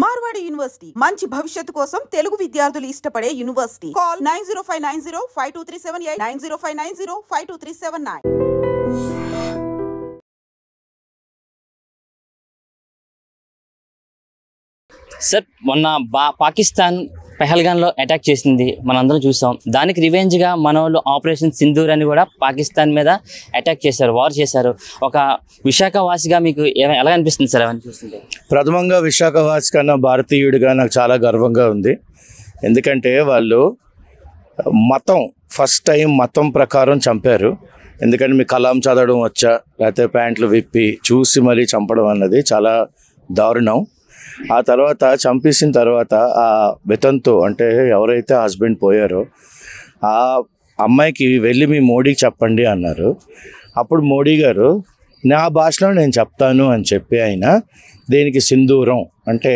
Marwadi university మంచి భవిష్యత్తు కోసం తెలుగు విద్యార్థులు ఇష్టపడే యూనివర్సిటీ. కాల్ 9059052378 9059052379. సార్ మొన్న పాకిస్తాన్ పెహల్గాన్లో అటాక్ చేసింది మనందరం చూసాం. దానికి రివెంజ్గా మన వాళ్ళు ఆపరేషన్ సింధూర్ అని కూడా పాకిస్తాన్ మీద అటాక్ చేశారు, వార్ చేశారు. ఒక విశాఖవాసిగా మీకు ఎలా అనిపిస్తుంది సార్ అవన్నీ చూస్తుంటే? ప్రథమంగా విశాఖవాసి కన్నా భారతీయుడిగా నాకు చాలా గర్వంగా ఉంది. ఎందుకంటే వాళ్ళు ఫస్ట్ టైం మతం ప్రకారం చంపారు. ఎందుకంటే మీ కలాం చదవడం వచ్చా లేకపోతే ప్యాంట్లు విప్పి చూసి మరీ చంపడం అన్నది చాలా దారుణం. ఆ తర్వాత చంపేసిన తర్వాత ఆ బెతంతో అంటే ఎవరైతే హస్బెండ్ పోయారో ఆ అమ్మాయికి వెళ్ళి మీ మోడీకి చెప్పండి అన్నారు. అప్పుడు మోడీ గారు నా భాషలో నేను చెప్తాను అని చెప్పి ఆయన దీనికి సింధూరం అంటే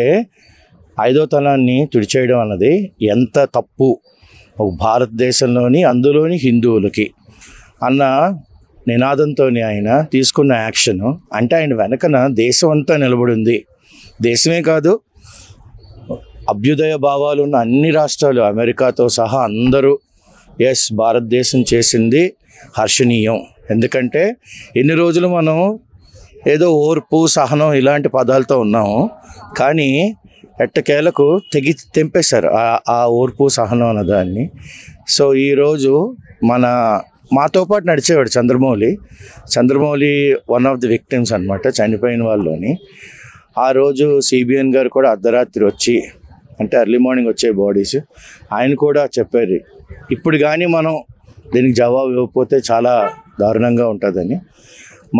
ఐదో తలాన్ని తుడిచేయడం అన్నది ఎంత తప్పు భారతదేశంలోని అందులోని హిందువులకి అన్న నినాదంతో ఆయన తీసుకున్న యాక్షన్ అంటే ఆయన వెనకన దేశం అంతా నిలబడింది. దేశమే కాదు అభ్యుదయ భావాలు ఉన్న అన్ని రాష్ట్రాలు అమెరికాతో సహా అందరూ ఎస్ భారతదేశం చేసింది హర్షణీయం. ఎందుకంటే ఎన్ని రోజులు మనం ఏదో ఓర్పు సహనం ఇలాంటి పదాలతో ఉన్నాము, కానీ ఎట్టకేలకు తెంపేశారు ఆ ఓర్పు సహనం అన్నదాన్ని. సో ఈరోజు మాతో పాటు నడిచేవాడు Chandramouli one of the victims అనమాట, చనిపోయిన వాళ్ళలోని. ఆ రోజు సిబిఎన్ గారు కూడా అర్ధరాత్రి వచ్చి అంటే ఎర్లీ మార్నింగ్ వచ్చే బాడీస్ ఆయన కూడా చెప్పారు ఇప్పుడు కానీ మనం దీనికి జవాబు ఇవ్వకపోతే చాలా దారుణంగా ఉంటుందని.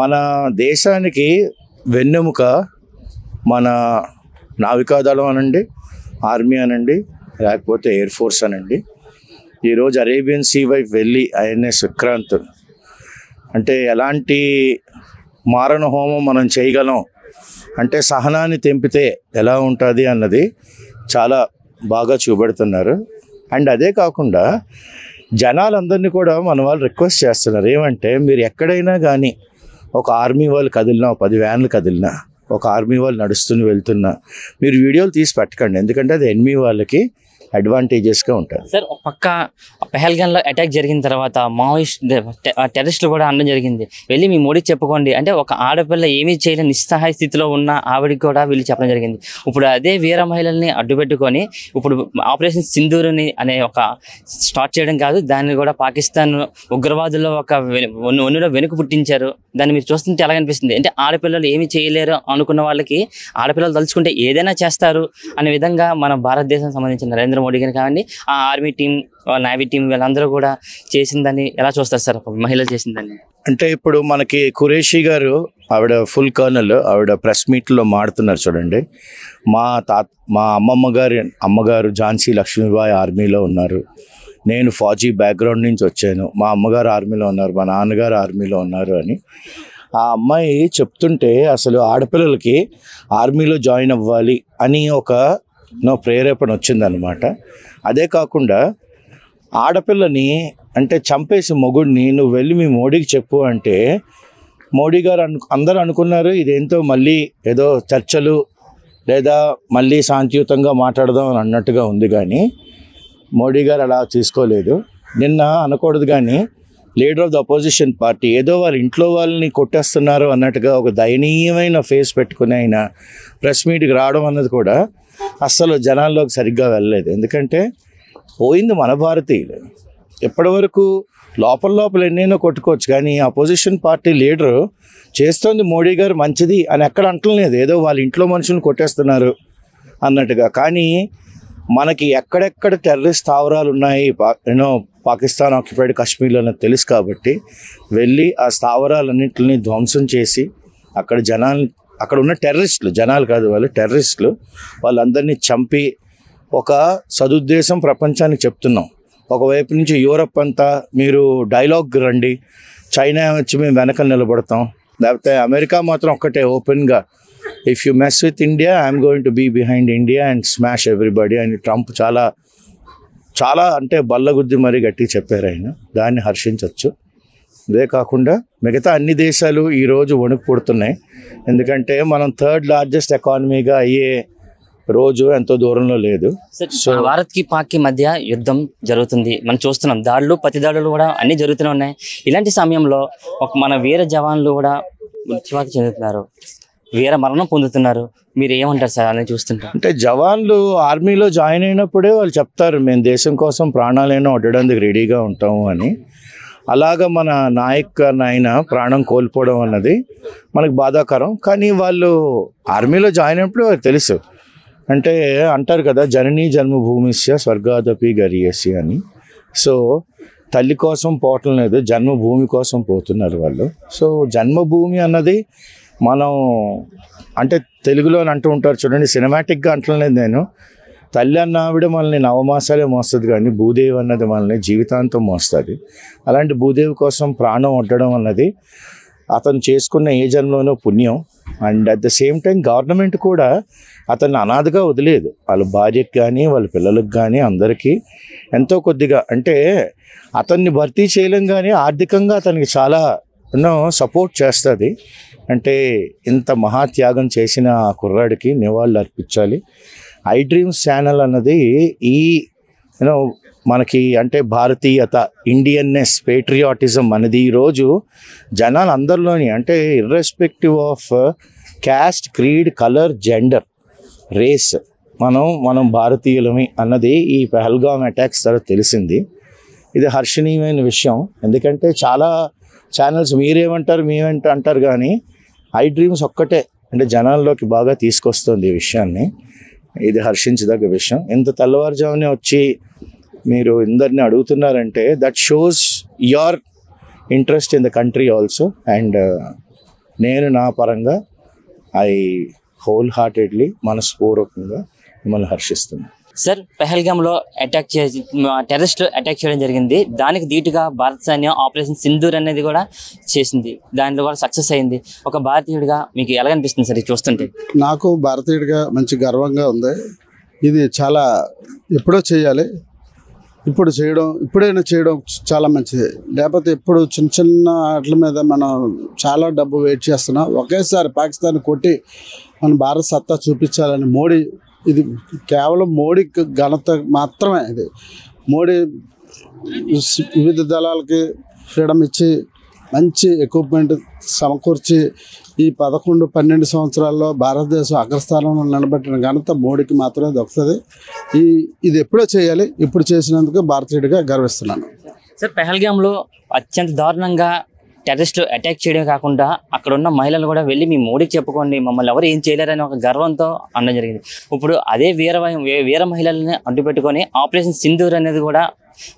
మన దేశానికి వెన్నెముక మన నావికాదళం అనండి, ఆర్మీ అనండి, లేకపోతే ఎయిర్ ఫోర్స్ అనండి. ఈరోజు అరేబియన్ సీ వైపు వెళ్ళి ఐఎన్ఎస్ విక్రాంత్ అంటే ఎలాంటి మారణ హోమం మనం చేయగలం అంటే సహనాన్ని తెంపితే ఎలా ఉంటుంది అన్నది చాలా బాగా చూపెడుతున్నారు. అండ్ అదే కాకుండా జనాలందరినీ కూడా మన వాళ్ళు రిక్వెస్ట్ చేస్తున్నారు ఏమంటే మీరు ఎక్కడైనా కానీ ఒక ఆర్మీ వాళ్ళు కదిలినా 10 వ్యాన్లు కదిలినా ఒక ఆర్మీ వాళ్ళు నడుస్తూనే వెళ్తున్నా మీరు వీడియోలు తీసి పెట్టకండి, ఎందుకంటే అది ఎనిమీ వాళ్ళకి అడ్వాంటేజెస్గా ఉంటుంది. సార్ పక్క పెహల్గాన్లో అటాక్ జరిగిన తర్వాత టెర్రరిస్టులు కూడా అనడం జరిగింది వెళ్ళి మీ మోడీకి చెప్పుకోండి అంటే ఒక ఆడపిల్ల ఏమీ చేయలేని నిస్సహాయ స్థితిలో ఉన్న ఆవిడికి కూడా వీళ్ళు చెప్పడం జరిగింది. ఇప్పుడు అదే వీర మహిళల్ని అడ్డుపెట్టుకొని ఇప్పుడు ఆపరేషన్ సింధూర్ని అనే ఒక స్టార్ట్ చేయడం కాదు, దాన్ని కూడా పాకిస్తాన్ ఉగ్రవాదుల్లో ఒక ఒన్నులో వెనుక పుట్టించారు. దాన్ని మీరు చూస్తుంటే ఎలాగనిపిస్తుంది అంటే ఆడపిల్లలు ఏమీ చేయలేరు అనుకున్న వాళ్ళకి ఆడపిల్లలు తలుచుకుంటే ఏదైనా చేస్తారు అనే విధంగా మన భారతదేశం సంబంధించిన నరేంద్ర మోడీ గారు కావండి ఆ ఆర్మీ టీం నేవీ టీం వీళ్ళందరూ కూడా చేసిందని ఎలా చూస్తారు సార్ మహిళలు చేసిందని? అంటే ఇప్పుడు మనకి ఖురేషీ గారు ఆవిడ ఫుల్ కర్నల్ ఆవిడ ప్రెస్ మీట్లో మాడుతున్నారు చూడండి. మా అమ్మగారు ఝాన్సీ లక్ష్మీబాయి ఆర్మీలో ఉన్నారు, నేను ఫౌజీ బ్యాక్గ్రౌండ్ నుంచి వచ్చాను, మా అమ్మగారు ఆర్మీలో ఉన్నారు, మా నాన్నగారు ఆర్మీలో ఉన్నారు అని ఆ అమ్మాయి చెప్తుంటే అసలు ఆడపిల్లలకి ఆర్మీలో జాయిన్ అవ్వాలి అని ఒక ప్రేరేపణ వచ్చిందనమాట. అదే కాకుండా ఆడపిల్లని అంటే చంపేసి మొగుడిని నువ్వు వెళ్ళి మీ మోడీకి చెప్పు అంటే మోడీ గారు అందరూ అనుకున్నారు ఇదేంతో మళ్ళీ ఏదో చర్చలు లేదా మళ్ళీ శాంతియుతంగా మాట్లాడదాం అని అన్నట్టుగా ఉంది, కానీ మోడీ గారు అలా తీసుకోలేదు. నిన్న అనకూడదు కానీ leader of the opposition party ఏదో వాళ్ళ ఇంట్లో వాళ్ళని కొట్టేస్తున్నారు అన్నట్టుగా ఒక దయనీయమైన ఫేస్ పెట్టుకుని ఆయన ప్రెస్ మీట్కి రావడం అన్నది కూడా అస్సలు జనాల్లోకి సరిగ్గా వెళ్ళలేదు. ఎందుకంటే పోయింది మన భారతీయులు. ఎప్పటి వరకు లోపల ఎన్నైనా కొట్టుకోవచ్చు, కానీ అపోజిషన్ పార్టీ లీడరు చేస్తోంది మోడీ గారు మంచిది అని ఎక్కడ అంటలేదు, ఏదో వాళ్ళ ఇంట్లో మనుషులను కొట్టేస్తున్నారు అన్నట్టుగా. కానీ మనకి ఎక్కడెక్కడ టెర్రరిస్ట్ స్థావరాలు ఉన్నాయి పాకిస్తాన్ ఆక్యుపైడ్ కాశ్మీర్లో తెలుసు కాబట్టి వెళ్ళి ఆ స్థావరాలన్నింటినీ ధ్వంసం చేసి అక్కడ ఉన్న జనాలు కాదు వాళ్ళు టెర్రరిస్టులు వాళ్ళందరినీ చంపి ఒక సదుద్దేశం ప్రపంచానికి చెప్తున్నాం. ఒకవైపు నుంచి యూరప్ అంతా మీరు డైలాగ్ రండి, చైనా వచ్చి మేము వెనక నిలబడతాం, లేకపోతే అమెరికా మాత్రం ఒక్కటే ఓపెన్గా if you mess with India I'm going to be behind India and smash everybody అని ట్రంప్ చాలా అంటే బల్లగుద్ది మరీ గట్టిగా చెప్పారు ఆయన. దాన్ని హర్షించవచ్చు. ఇదే కాకుండా మిగతా అన్ని దేశాలు ఈరోజు వణుకు పుడుతున్నాయి. ఎందుకంటే మనం 3rd లార్జెస్ట్ ఎకానమీగా అయ్యే రోజు ఎంతో దూరంలో లేదు. సార్, భారత్ కి పాక్ కి మధ్య యుద్ధం జరుగుతుంది, మనం చూస్తున్నాం. దాడులు ప్రతి దాడులు కూడా అన్ని జరుగుతూనే ఉన్నాయి. ఇలాంటి సమయంలో మన వీర జవాన్లు కూడా మృత్యువాత చెందుతున్నారు, వీర మరణం పొందుతున్నారు. మీరు ఏమంటారు సార్ అని చూస్తుంటారు? అంటే జవాన్లు ఆర్మీలో జాయిన్ అయినప్పుడే వాళ్ళు చెప్తారు, మేము దేశం కోసం ప్రాణాలైనా వడ్డడానికి రెడీగా ఉంటాము అని. అలాగా మన నాయక్ నాయన ప్రాణం కోల్పోవడం అన్నది మనకు బాధాకరం. కానీ వాళ్ళు ఆర్మీలో జాయిన్ అయినప్పుడు వాళ్ళకి తెలుసు. అంటే అంటారు కదా, జననీ జన్మభూమిస్య స్వర్గాదపి గరీయసి అని. సో తల్లి కోసం పోవటం లేదు, జన్మభూమి కోసం పోతున్నారు వాళ్ళు. సో జన్మభూమి అన్నది మనం అంటే తెలుగులో అంటూ ఉంటారు చూడండి, సినిమాటిక్గా అంటలేదు నేను. తల్లి అన్న ఆవిడ మనల్ని నవమాసాలే మోస్తుంది, కానీ భూదేవి అన్నది మనల్ని జీవితాంతం మోస్తుంది. అలాంటి భూదేవి కోసం ప్రాణం వడ్డడం అన్నది అతను చేసుకున్న ఏ జన్మలోనో పుణ్యం. And at the same time government కూడా అతన్ని అనాథగా వదిలేదు. వాళ్ళ భార్యకి కానీ వాళ్ళ పిల్లలకు కానీ అందరికీ ఎంతో కొద్దిగా, అంటే అతన్ని భర్తీ చేయలేం కానీ ఆర్థికంగా అతనికి చాలా ఎన్నో సపోర్ట్ చేస్తుంది. అంటే ఇంత మహాత్యాగం చేసిన ఆ కుర్రాడికి నివాళులు అర్పించాలి. ఐ డ్రీమ్స్ ఛానల్ అన్నది ఈ యూనో మనకి అంటే భారతీయత, ఇండియన్నెస్, పేట్రియాటిజం అనేది ఈరోజు జనాలు అందరిలోని, అంటే irrespective of caste, creed, colour, gender, race, మనం భారతీయులమి అన్నది ఈ పహల్గామ్ అటాక్స్ తర్వాత తెలిసింది. ఇది హర్షణీయమైన విషయం. ఎందుకంటే చాలా ఛానల్స్ మీరేమంటారు అంటారు, కానీ ఐ డ్రీమ్స్ ఒక్కటే అంటే జనాల్లోకి బాగా తీసుకొస్తుంది ఈ విషయాన్ని. ఇది హర్షించదగ్గ విషయం. ఇంత తెల్లవారుజామునే వచ్చి మీరు అందరిని అడుగుతున్నారంటే that shows your interest in the country also. And నేను నా పరంగా ఐ హోల్ హార్టెడ్లీ మనస్పూర్వకంగా మిమ్మల్ని హర్షిస్తున్నాను. సార్, పెహల్గామ్లో టెర్రరిస్టులు అటాక్ చేయడం జరిగింది. దానికి ధీటుగా భారత సైన్యం ఆపరేషన్ సింధూర్ అనేది కూడా చేసింది, దాంట్లో కూడా సక్సెస్ అయింది. ఒక భారతీయుడిగా మీకు ఎలా అనిపిస్తుంది సార్ ఇది చూస్తుంటే? నాకు భారతీయుడిగా మంచి గర్వంగా ఉంది. ఇది చాలా ఎప్పుడో చేయాలి, ఇప్పుడైనా చేయడం చాలా మంచిది. లేకపోతే ఇప్పుడు చిన్న చిన్న వాటి మీద మనం చాలా డబ్బు వెయిట్ చేస్తున్నాం. ఒకేసారి పాకిస్తాన్ కొట్టి మన భారత సత్తా చూపించాలని మోడీ, ఇది కేవలం మోడీ ఘనత మాత్రమే. ఇది మోడీ వివిధ దళాలకి ఫ్రీడమ్ ఇచ్చి మంచి ఎక్విప్మెంట్ సమకూర్చి ఈ 11-12 సంవత్సరాల్లో భారతదేశం అగ్రస్థానంలో నిలబెట్టిన ఘనత మోడీకి మాత్రమే దొరుకుతుంది. ఇది ఎప్పుడో చేయాలి, ఇప్పుడు చేసినందుకు భారతీయుడిగా గర్విస్తున్నాను. సార్, పెహల్గామ్లో అత్యంత దారుణంగా టెర్రరిస్టులు అటాక్ చేయడమే కాకుండా అక్కడ ఉన్న మహిళలు కూడా వెళ్ళి మీ మోడీకి చెప్పుకోండి, మమ్మల్ని ఎవరు ఏం చేయలేరని ఒక గర్వంతో అనడం జరిగింది. ఇప్పుడు అదే వీర మహిళల్ని అడ్డుపెట్టుకొని ఆపరేషన్ సింధూర్ అనేది కూడా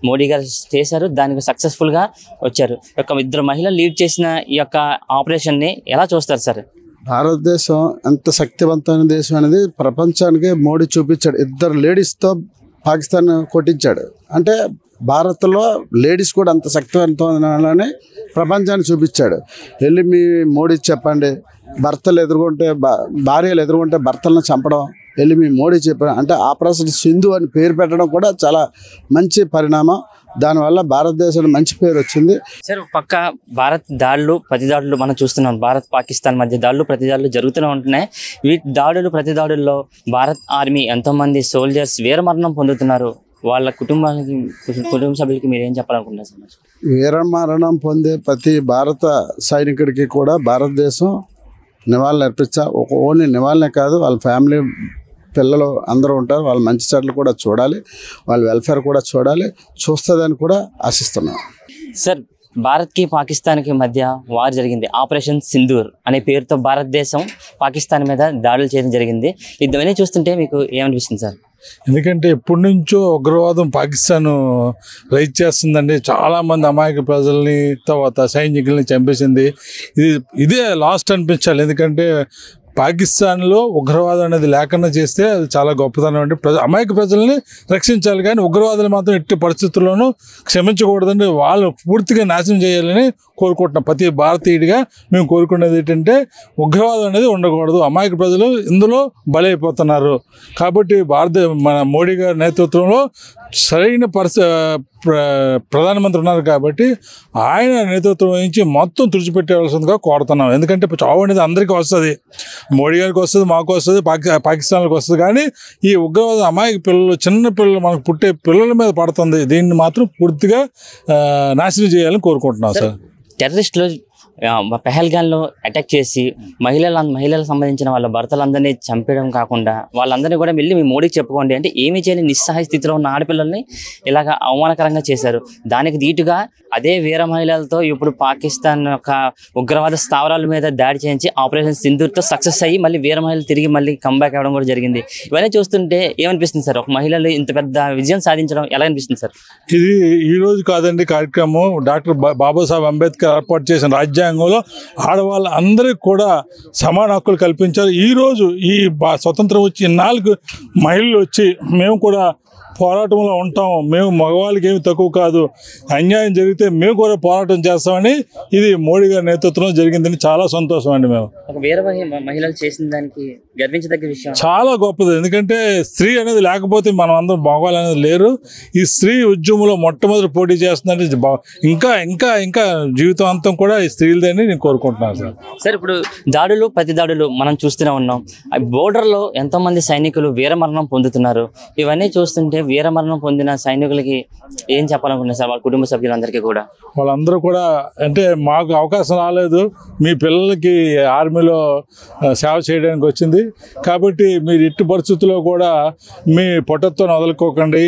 మోడీ గారు చేశారు, దానికి సక్సెస్ఫుల్గా వచ్చారు. ఒక 2 మహిళలు లీడ్ చేసిన ఈ యొక్క ఆపరేషన్ని ఎలా చూస్తారు సార్? భారతదేశం ఎంత శక్తివంతమైన దేశం అనేది ప్రపంచానికి మోడీ చూపించాడు. 2 లేడీస్తో పాకిస్తాన్ కొట్టించాడు. అంటే భారత్లో లేడీస్ కూడా అంత శక్తివంతమైనని ప్రపంచాన్ని చూపించాడు. వెళ్ళి మీ మోడీ చెప్పండి, భార్యలు ఎదుర్కొంటే భర్తలను చంపడం వెళ్ళి మీ మోడీ చెప్పాడు. అంటే ఆపరేషన్ సింధు అని పేరు పెట్టడం కూడా చాలా మంచి పరిణామం. దానివల్ల భారతదేశానికి మంచి పేరు వచ్చింది. సార్, పక్క భారత్ ప్రతి దాడులు మనం చూస్తున్నాం. భారత్ పాకిస్తాన్ మధ్య ప్రతి దాడులు జరుగుతూనే ఉంటున్నాయి. వీటి ప్రతి దాడుల్లో భారత్ ఆర్మీ ఎంతోమంది సోల్జర్స్ వీరమరణం పొందుతున్నారు. వాళ్ళ కుటుంబ సభ్యులకి మీరు ఏం చెప్పాలనుకుంటున్నారు సార్? వీరమరణం పొందే ప్రతి భారత సైనికుడికి కూడా భారతదేశం నివాళులు అర్పించాలి. ఓన్లీ నివాళులే కాదు, వాళ్ళ ఫ్యామిలీ పిల్లలు అందరూ ఉంటారు, వాళ్ళ మంచి చెడ్డలు కూడా చూడాలి, వాళ్ళ వెల్ఫేర్ కూడా చూస్తుందని కూడా ఆశిస్తున్నాం. సార్, భారత్కి పాకిస్తాన్కి మధ్య వార్ జరిగింది. ఆపరేషన్ సింధూర్ అనే పేరుతో భారతదేశం పాకిస్తాన్ మీద దాడులు చేయడం జరిగింది. ఇవన్నీ చూస్తుంటే మీకు ఏమనిపిస్తుంది సార్? ఎందుకంటే ఎప్పటి నుంచో ఉగ్రవాదం పాకిస్తాన్ రైజ్ చేస్తుందండి. చాలామంది అమాయక ప్రజల్ని తర్వాత సైనికుల్ని చంపేసింది. ఇదే లాస్ట్ అనిపించాలి. ఎందుకంటే పాకిస్తాన్లో ఉగ్రవాదం అనేది లేకుండా చేస్తే అది చాలా గొప్పతనం అండి. అమాయక ప్రజల్ని రక్షించాలి, కానీ ఉగ్రవాదులు మాత్రం ఎట్టి పరిస్థితుల్లోనూ క్షమించకూడదండి. వాళ్ళు పూర్తిగా నాశనం చేయాలని కోరుకుంటున్నాం. ప్రతి భారతీయుడిగా మేము కోరుకునేది ఏంటంటే ఉగ్రవాదం అనేది ఉండకూడదు. అమాయక ప్రజలు ఇందులో బలైపోతున్నారు. కాబట్టి మన మోడీ గారి నేతృత్వంలో సరైన ప్రధానమంత్రి ఉన్నారు కాబట్టి ఆయన నేతృత్వం వహించి మొత్తం తుడిచిపెట్టేవలసిందిగా కోరుతున్నాం. ఎందుకంటే చావు అనేది అందరికీ వస్తుంది, మోడీ గారికి వస్తుంది, మాకు వస్తుంది, పాకిస్తాన్కి వస్తుంది. కానీ ఈ ఉగ్రవాద అమాయక పిల్లలు, చిన్న పిల్లలు, మనకు పుట్టే పిల్లల మీద పడుతుంది. దీన్ని మాత్రం పూర్తిగా నాశనం చేయాలని కోరుకుంటున్నాం సార్. టెర్రరిస్టులు పెహల్గాన్లో అటాక్ చేసి మహిళలకు సంబంధించిన వాళ్ళ భర్తలందరినీ చంపేయడం కాకుండా వాళ్ళందరినీ కూడా వెళ్ళి మీ మోడీకి చెప్పుకోండి అంటే ఏమీ చేయలేని నిస్సహాయ స్థితిలో ఉన్న ఆడపిల్లల్ని ఇలాగ అవమానకరంగా చేశారు. దానికి దీటుగా అదే వీర మహిళలతో ఇప్పుడు పాకిస్తాన్ యొక్క ఉగ్రవాద స్థావరాల మీద దాడి చేయించి ఆపరేషన్ సింధూర్తో సక్సెస్ అయ్యి మళ్ళీ వీర మహిళలు తిరిగి మళ్ళీ కంబ్యాక్ అవ్వడం కూడా జరిగింది. ఇవన్నీ చూస్తుంటే ఏమనిపిస్తుంది సార్? ఒక మహిళలు ఇంత పెద్ద విజయం సాధించడం ఎలా అనిపిస్తుంది సార్? ఇది ఈ రోజు కాదండి కార్యక్రమం. డాక్టర్ బాబాసాహెబ్ అంబేద్కర్ ఏర్పాటు చేసిన రాజ్యాంగంలో ఆడవాళ్ళ అందరికీ కూడా సమాన హక్కులు కల్పించారు. ఈరోజు ఈ స్వతంత్రం వచ్చి 4 మహిళలు వచ్చి మేము కూడా పోరాటంలో ఉంటాం, మేము మగవాళ్ళకి ఏమి తక్కువ కాదు, అన్యాయం జరిగితే మేము కూడా పోరాటం చేస్తామని ఇది మోడీ గారి నేతృత్వంలో జరిగిందని చాలా సంతోషం అండి. మేము ఒక వీర మహిళలు చేసిన దానికి గర్వించదగ్గ విషయం, చాలా గొప్పది. ఎందుకంటే స్త్రీ అనేది లేకపోతే మనం అందరం మగవాళ్ళు అనేది లేరు. ఈ స్త్రీ ఉద్యమంలో మొట్టమొదటి పోటీ చేస్తుందంటే ఇంకా ఇంకా ఇంకా జీవితాంతం కూడా ఈ స్త్రీలదని నేను కోరుకుంటున్నాను సార్. సార్ ఇప్పుడు ప్రతి దాడులు మనం చూస్తూనే ఉన్నాం. బోర్డర్లో ఎంతోమంది సైనికులు వీరమరణం పొందుతున్నారు. ఇవన్నీ చూస్తుంటే వీరమరణం పొందిన సైనికులకి ఏం చెప్పాలనుకుంటున్నారు సార్? వాళ్ళ కుటుంబ సభ్యులందరికీ కూడా వాళ్ళందరూ కూడా అంటే మాకు అవకాశం రాలేదు, మీ పిల్లలకి ఆర్మీలో సేవ చేయడానికి వచ్చింది కాబట్టి మీరు ఇట్టి పరిస్థితుల్లో కూడా మీ పొట్టతో వదులుకోకండి.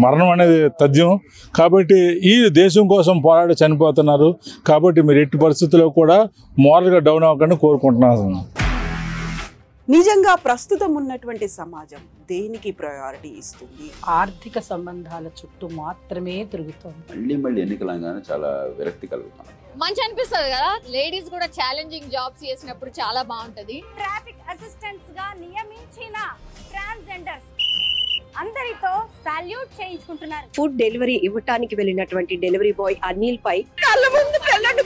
మరణం అనేది తథ్యం కాబట్టి ఈ దేశం కోసం పోరాడి చనిపోతున్నారు కాబట్టి మీరు ఇట్టి పరిస్థితుల్లో కూడా మోరల్గా డౌన్ అవ్వకుండా కోరుకుంటున్నాను. నిజంగా ప్రస్తుతం ఉన్నటువంటి సమాజం దేనికి ప్రయారిటీ ఇస్తుంది? ఆర్థిక సంబంధాల చుట్టూ మాత్రమే తిరుగుతుంది. మళ్ళీ ఎన్నికలంగానే చాలా విరక్తి కలుగుతాం. మంచి అనిపిస్తుంది కదా, లేడీస్ కూడా ఛాలెంజింగ్ జాబ్స్ చేసినప్పుడు చాలా బాగుంటది. ట్రాఫిక్ అసిస్టెంట్స్ గా నియమించిన ట్రాన్స్జెండర్స్ అందరితో సాల్యూట్ చేయించుకుంటున్నారు. ఫుడ్ డెలివరీ ఇవ్వటానికి వెళ్ళినటువంటి డెలివరీ బాయ్ అనిల్ పై కళ్ళ ముందు పెళ్ళండి